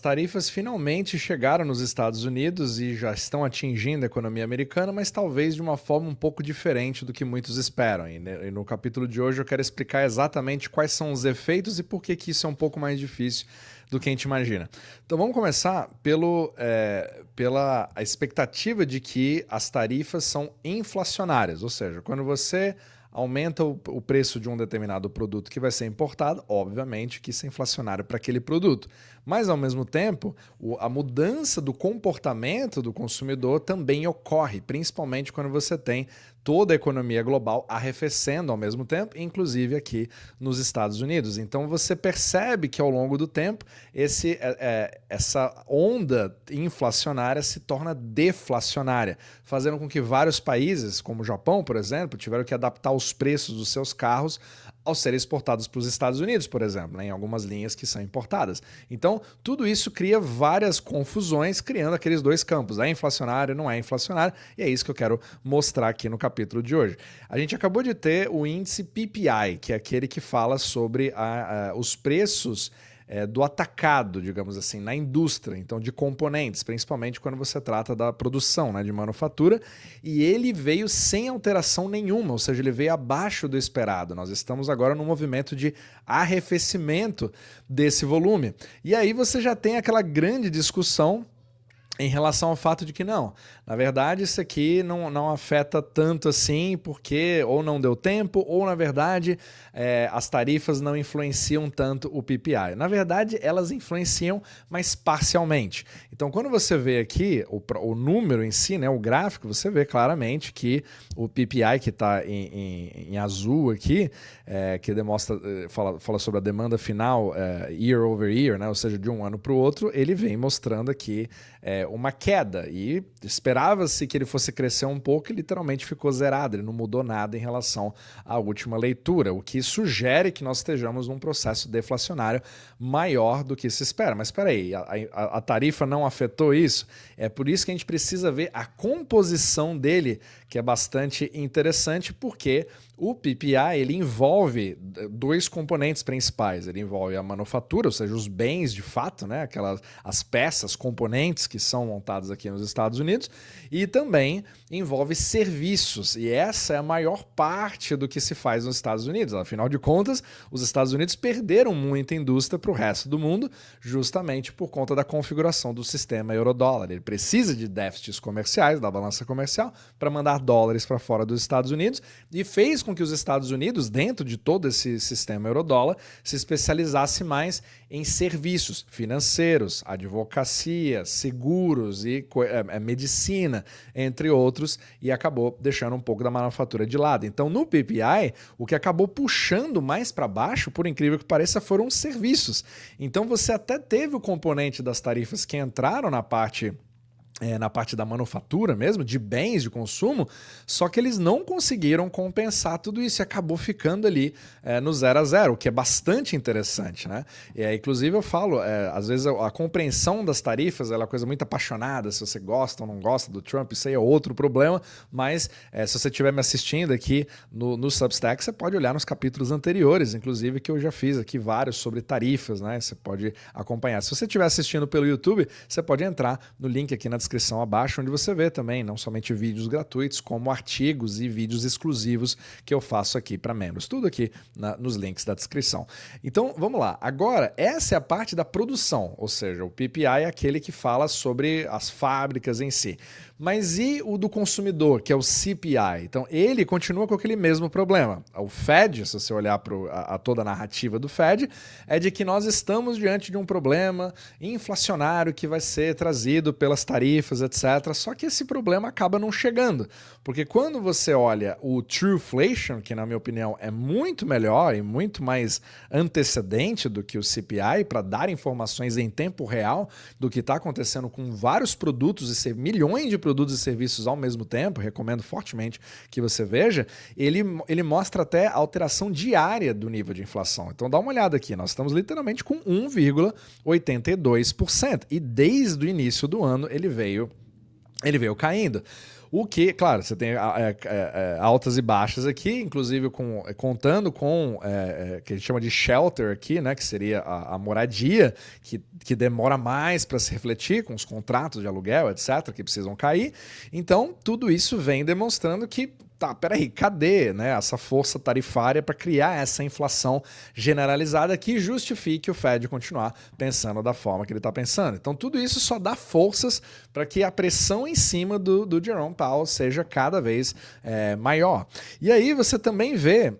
Tarifas finalmente chegaram nos Estados Unidos e já estão atingindo a economia americana, mas talvez de uma forma um pouco diferente do que muitos esperam. E no capítulo de hoje eu quero explicar exatamente quais são os efeitos e por que isso é um pouco mais difícil do que a gente imagina. Então vamos começar pela expectativa de que as tarifas são inflacionárias, ou seja, quando você aumenta o preço de um determinado produto que vai ser importado, obviamente que isso é inflacionário para aquele produto. Mas, ao mesmo tempo, a mudança do comportamento do consumidor também ocorre, principalmente quando você tem toda a economia global arrefecendo ao mesmo tempo, inclusive aqui nos Estados Unidos. Então você percebe que ao longo do tempo essa onda inflacionária se torna deflacionária, fazendo com que vários países, como o Japão, por exemplo, tiveram que adaptar os preços dos seus carros ao serem exportados para os Estados Unidos, por exemplo, né, em algumas linhas que são importadas. Então, tudo isso cria várias confusões, criando aqueles dois campos. É inflacionário, não é inflacionário, e é isso que eu quero mostrar aqui no capítulo de hoje. A gente acabou de ter o índice PPI, que é aquele que fala sobre os preços do atacado, digamos assim, na indústria, então de componentes, principalmente quando você trata da produção, né, de manufatura, e ele veio sem alteração nenhuma, ou seja, ele veio abaixo do esperado. Nós estamos agora num movimento de arrefecimento desse volume. E aí você já tem aquela grande discussão em relação ao fato de que não, na verdade isso aqui não afeta tanto assim porque ou não deu tempo ou na verdade as tarifas não influenciam tanto o PPI. Na verdade elas influenciam, mas parcialmente. Então quando você vê aqui o número em si, né, o gráfico, você vê claramente que o PPI que está em azul aqui, que demonstra, fala sobre a demanda final year over year, né, ou seja, de um ano para o outro, ele vem mostrando aqui uma queda e esperava-se que ele fosse crescer um pouco e literalmente ficou zerado, ele não mudou nada em relação à última leitura, o que sugere que nós estejamos num processo deflacionário maior do que se espera. Mas espera aí, a tarifa não afetou isso? É por isso que a gente precisa ver a composição dele, que é bastante interessante, porque o PPI ele envolve dois componentes principais. Ele envolve a manufatura, ou seja, os bens de fato, né? As peças, componentes que são montados aqui nos Estados Unidos, e também envolve serviços. E essa é a maior parte do que se faz nos Estados Unidos. Afinal de contas, os Estados Unidos perderam muita indústria para o resto do mundo, justamente por conta da configuração do sistema euro-dólar. Ele precisa de déficits comerciais, da balança comercial, para mandar dólares para fora dos Estados Unidos, e fez com que os Estados Unidos, dentro de todo esse sistema euro-dólar, se especializasse mais em serviços financeiros, advocacia, seguros e medicina, entre outros, e acabou deixando um pouco da manufatura de lado. Então, no PPI, o que acabou puxando mais para baixo, por incrível que pareça, foram os serviços. Então, você até teve o componente das tarifas que entraram na parte da manufatura mesmo, de bens de consumo, só que eles não conseguiram compensar tudo isso e acabou ficando ali no 0 a 0, o que é bastante interessante, né? Inclusive eu falo, às vezes a compreensão das tarifas ela é uma coisa muito apaixonada, se você gosta ou não gosta do Trump, isso aí é outro problema, mas se você estiver me assistindo aqui no Substack, você pode olhar nos capítulos anteriores, inclusive que eu já fiz aqui vários sobre tarifas, né? Você pode acompanhar. Se você estiver assistindo pelo YouTube, você pode entrar no link aqui na descrição abaixo, onde você vê também não somente vídeos gratuitos, como artigos e vídeos exclusivos que eu faço aqui para membros. Tudo aqui nos links da descrição. Então, vamos lá. Agora, essa é a parte da produção, ou seja, o PPI é aquele que fala sobre as fábricas em si. Mas e o do consumidor, que é o CPI? Então, ele continua com aquele mesmo problema. O Fed, se você olhar para toda a narrativa do Fed, é de que nós estamos diante de um problema inflacionário que vai ser trazido pelas tarifas, etc. Só que esse problema acaba não chegando. Porque quando você olha o Trueflation, que na minha opinião é muito melhor e muito mais antecedente do que o CPI, para dar informações em tempo real do que está acontecendo com vários produtos e milhões de produtos e serviços ao mesmo tempo, recomendo fortemente que você veja, ele mostra até a alteração diária do nível de inflação. Então dá uma olhada aqui, nós estamos literalmente com 1,82%. E desde o início do ano ele veio caindo. O que, claro, você tem altas e baixas aqui, inclusive contando com que a gente chama de shelter aqui, né, que seria a moradia, que demora mais para se refletir com os contratos de aluguel, etc., que precisam cair. Então, tudo isso vem demonstrando que tá, peraí, cadê, né, essa força tarifária para criar essa inflação generalizada que justifique o Fed continuar pensando da forma que ele está pensando? Então tudo isso só dá forças para que a pressão em cima do Jerome Powell seja cada vez maior. E aí você também vê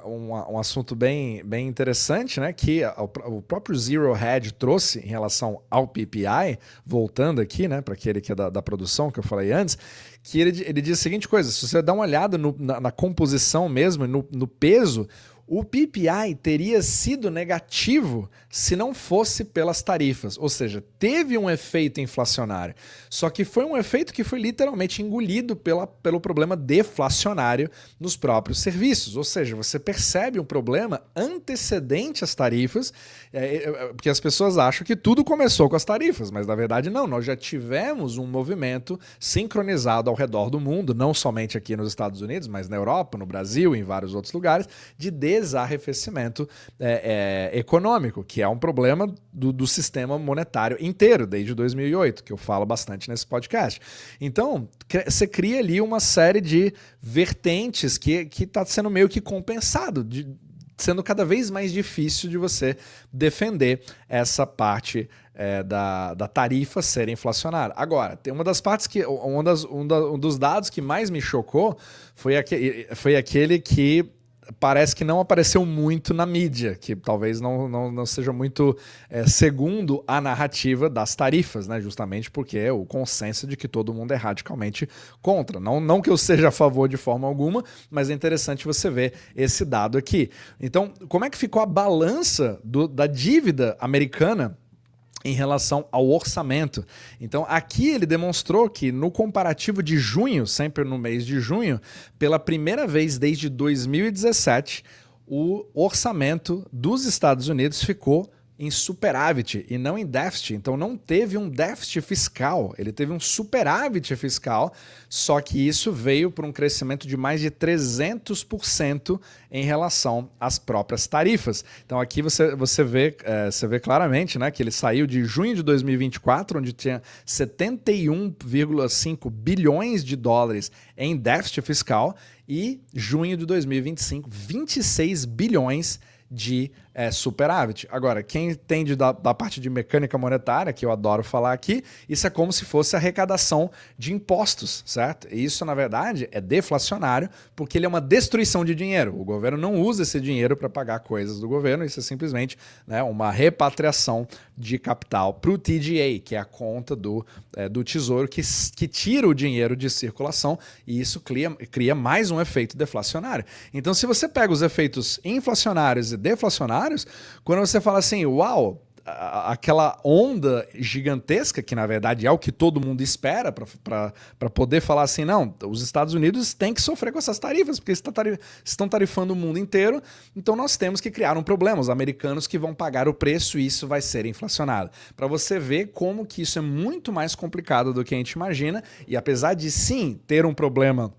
um assunto bem interessante, né, que o próprio Zero Hedge trouxe em relação ao PPI, voltando aqui, né, para aquele que é da produção que eu falei antes, que ele diz a seguinte coisa: se você dá uma olhada na composição mesmo, no peso, o PPI teria sido negativo se não fosse pelas tarifas, ou seja, teve um efeito inflacionário, só que foi um efeito que foi literalmente engolido pelo problema deflacionário nos próprios serviços, ou seja, você percebe um problema antecedente às tarifas, porque as pessoas acham que tudo começou com as tarifas, mas na verdade não, nós já tivemos um movimento sincronizado ao redor do mundo, não somente aqui nos Estados Unidos, mas na Europa, no Brasil e em vários outros lugares, de desarrefecimento econômico, que é um problema do sistema monetário inteiro, desde 2008, que eu falo bastante nesse podcast. Então, você cria ali uma série de vertentes que está sendo meio que compensado, sendo cada vez mais difícil de você defender essa parte da tarifa ser inflacionária. Agora, tem uma das partes que um dos dados que mais me chocou foi aquele que parece que não apareceu muito na mídia, que talvez não seja muito segundo a narrativa das tarifas, né? Justamente porque é o consenso de que todo mundo é radicalmente contra. Não que eu seja a favor de forma alguma, mas é interessante você ver esse dado aqui. Então, como é que ficou a balança da dívida americana em relação ao orçamento? Então aqui ele demonstrou que no comparativo de junho, sempre no mês de junho, pela primeira vez desde 2017, o orçamento dos Estados Unidos ficou em superávit e não em déficit. Então não teve um déficit fiscal, ele teve um superávit fiscal, só que isso veio por um crescimento de mais de 300% em relação às próprias tarifas. Então aqui você vê claramente, né, que ele saiu de junho de 2024, onde tinha 71,5 bilhões de dólares em déficit fiscal, e junho de 2025, 26 bilhões de superávit. Agora, quem entende da parte de mecânica monetária, que eu adoro falar aqui, isso é como se fosse arrecadação de impostos, certo? E isso, na verdade, é deflacionário, porque ele é uma destruição de dinheiro. O governo não usa esse dinheiro para pagar coisas do governo, isso é simplesmente, né, uma repatriação de capital para o TGA, que é a conta do Tesouro, que tira o dinheiro de circulação, e isso cria mais um efeito deflacionário. Então, se você pega os efeitos inflacionários e deflacionários, quando você fala assim, uau, aquela onda gigantesca, que na verdade é o que todo mundo espera para poder falar assim, não, os Estados Unidos têm que sofrer com essas tarifas, porque estão tarifando o mundo inteiro, então nós temos que criar um problema, os americanos que vão pagar o preço e isso vai ser inflacionado. Para você ver como que isso é muito mais complicado do que a gente imagina, e apesar de sim ter um problema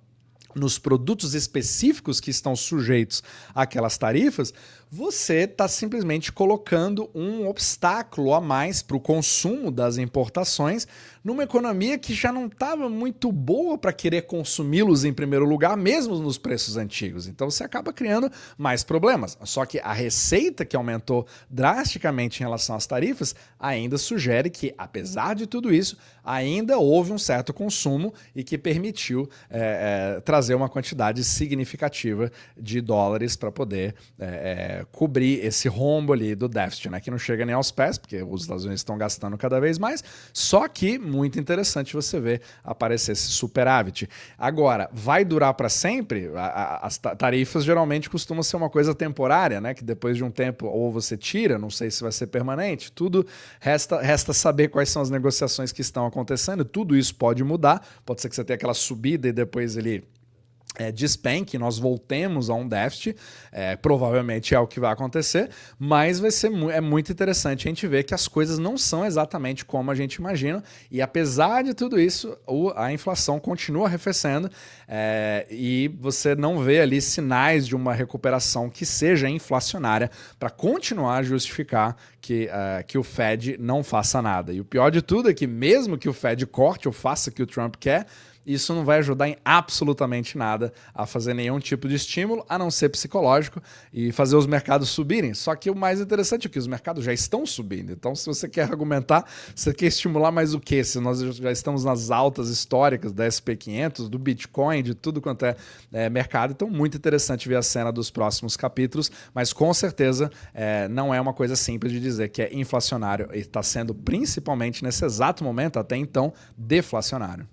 nos produtos específicos que estão sujeitos àquelas tarifas, você está simplesmente colocando um obstáculo a mais para o consumo das importações numa economia que já não estava muito boa para querer consumi-los em primeiro lugar, mesmo nos preços antigos. Então você acaba criando mais problemas. Só que a receita, que aumentou drasticamente em relação às tarifas, ainda sugere que, apesar de tudo isso, ainda houve um certo consumo e que permitiu trazer uma quantidade significativa de dólares para poder cobrir esse rombo ali do déficit, né, que não chega nem aos pés, porque os Estados Unidos estão gastando cada vez mais, só que muito interessante você ver aparecer esse superávit. Agora, vai durar para sempre? As tarifas geralmente costumam ser uma coisa temporária, né, que depois de um tempo ou você tira, não sei se vai ser permanente, tudo resta saber quais são as negociações que estão acontecendo, tudo isso pode mudar, pode ser que você tenha aquela subida e depois ele despenque, nós voltemos a um déficit, provavelmente é o que vai acontecer, mas é muito interessante a gente ver que as coisas não são exatamente como a gente imagina, e apesar de tudo isso, a inflação continua arrefecendo, e você não vê ali sinais de uma recuperação que seja inflacionária para continuar a justificar que o Fed não faça nada. E o pior de tudo é que mesmo que o Fed corte ou faça o que o Trump quer, isso não vai ajudar em absolutamente nada a fazer nenhum tipo de estímulo, a não ser psicológico, e fazer os mercados subirem. Só que o mais interessante é que os mercados já estão subindo. Então, se você quer argumentar, você quer estimular mais o quê? Se nós já estamos nas altas históricas da SP500, do Bitcoin, de tudo quanto é mercado. Então, muito interessante ver a cena dos próximos capítulos, mas com certeza não é uma coisa simples de dizer que é inflacionário, e está sendo principalmente nesse exato momento, até então, deflacionário.